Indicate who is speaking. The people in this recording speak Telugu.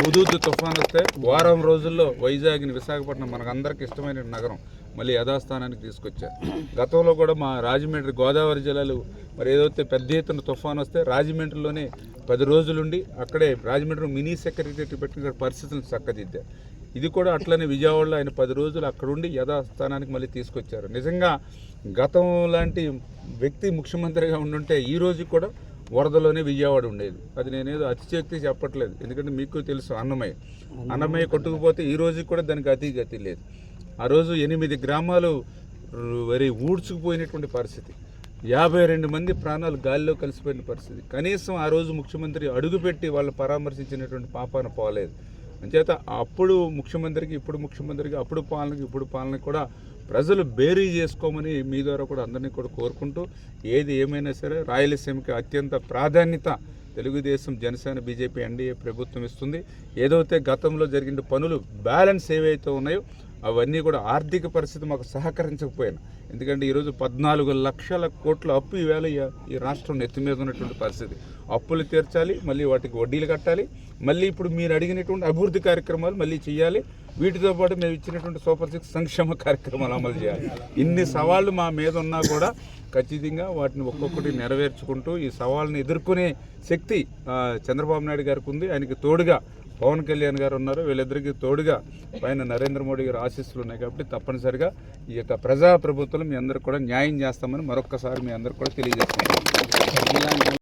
Speaker 1: హుదూద్ తుఫాన్ వస్తే వారం రోజుల్లో వైజాగ్ని విశాఖపట్నం మనకందరికి ఇష్టమైన నగరం మళ్ళీ యథాస్థానానికి తీసుకొచ్చారు. గతంలో కూడా మా రాజమండ్రి గోదావరి జిల్లాలు మరి ఏదైతే పెద్ద ఎత్తున తుఫాన్ వస్తే రాజమండ్రిలోనే 10 రోజులుండి అక్కడే రాజమండ్రి మినీ సెక్రటరీ పెట్టిన పరిస్థితులను చక్కదిద్దారు. ఇది కూడా అట్లనే విజయవాడలో ఆయన 10 రోజులు అక్కడుండి యథాస్థానానికి మళ్ళీ తీసుకొచ్చారు. నిజంగా గతం లాంటి వ్యక్తి ముఖ్యమంత్రిగా ఉండుంటే ఈ రోజు కూడా వరదలోనే విజయవాడ ఉండేది. అది నేనేదో అతిశక్తి చెప్పట్లేదు, ఎందుకంటే మీకు తెలుసు అన్నమయ్య కొట్టుకుపోతే ఈ రోజు కూడా దానికి అతిగతి లేదు. ఆ రోజు 8 గ్రామాలు వరి ఊడ్చుకుపోయినటువంటి పరిస్థితి, 52 మంది ప్రాణాలు గాలిలో కలిసిపోయిన పరిస్థితి. కనీసం ఆ రోజు ముఖ్యమంత్రి అడుగుపెట్టి వాళ్ళని పరామర్శించినటువంటి పాపాన పోలేదు. అంచేత అప్పుడు ముఖ్యమంత్రికి ఇప్పుడు ముఖ్యమంత్రికి అప్పుడు పాలనకి ఇప్పుడు పాలనకి కూడా ప్రజలు బేరీ చేసుకోమని మీ ద్వారా కూడా అందరినీ కూడా కోరుకుంటూ, ఏది ఏమైనా సరే రాయలసీమకి అత్యంత ప్రాధాన్యత తెలుగుదేశం, జనసేన, బీజేపీ, ఎన్డీఏ ప్రభుత్వం ఇస్తుంది. ఏదైతే గతంలో జరిగిన పనులు బ్యాలెన్స్ ఏవైతే ఉన్నాయో అవన్నీ కూడా ఆర్థిక పరిస్థితి మాకు సహకరించకపోయినా, ఎందుకంటే ఈరోజు 14 లక్షల కోట్ల అప్పు ఈవేళ ఈ రాష్ట్రం నెత్తి మీద ఉన్నటువంటి పరిస్థితి. అప్పులు తీర్చాలి, మళ్ళీ వాటికి వడ్డీలు కట్టాలి, మళ్ళీ ఇప్పుడు మీరు అడిగినటువంటి అభివృద్ధి కార్యక్రమాలు మళ్ళీ చేయాలి. వీటితో పాటు మేము ఇచ్చినటువంటి సూపర్ 6 సంక్షేమ కార్యక్రమాలు అమలు చేయాలి. ఇన్ని సవాళ్ళు మా మీద ఉన్నా కూడా ఖచ్చితంగా వాటిని ఒక్కొక్కటి నెరవేర్చుకుంటూ ఈ సవాళ్ళని ఎదుర్కొనే శక్తి చంద్రబాబు నాయుడు గారికి ఉంది. ఆయనకి తోడుగా పవన్ కళ్యాణ్ గారు ఉన్నారు. వీళ్ళిద్దరికీ తోడుగా పైన నరేంద్ర మోడీ గారు ఆశీస్సులు ఉన్నాయి. కాబట్టి తప్పనిసరిగా ఈ యొక్క ప్రజాప్రభుత్వం మీ అందరికి కూడా న్యాయం చేస్తామని మరొక్కసారి మీ అందరికి కూడా తెలియజేస్తున్నాం.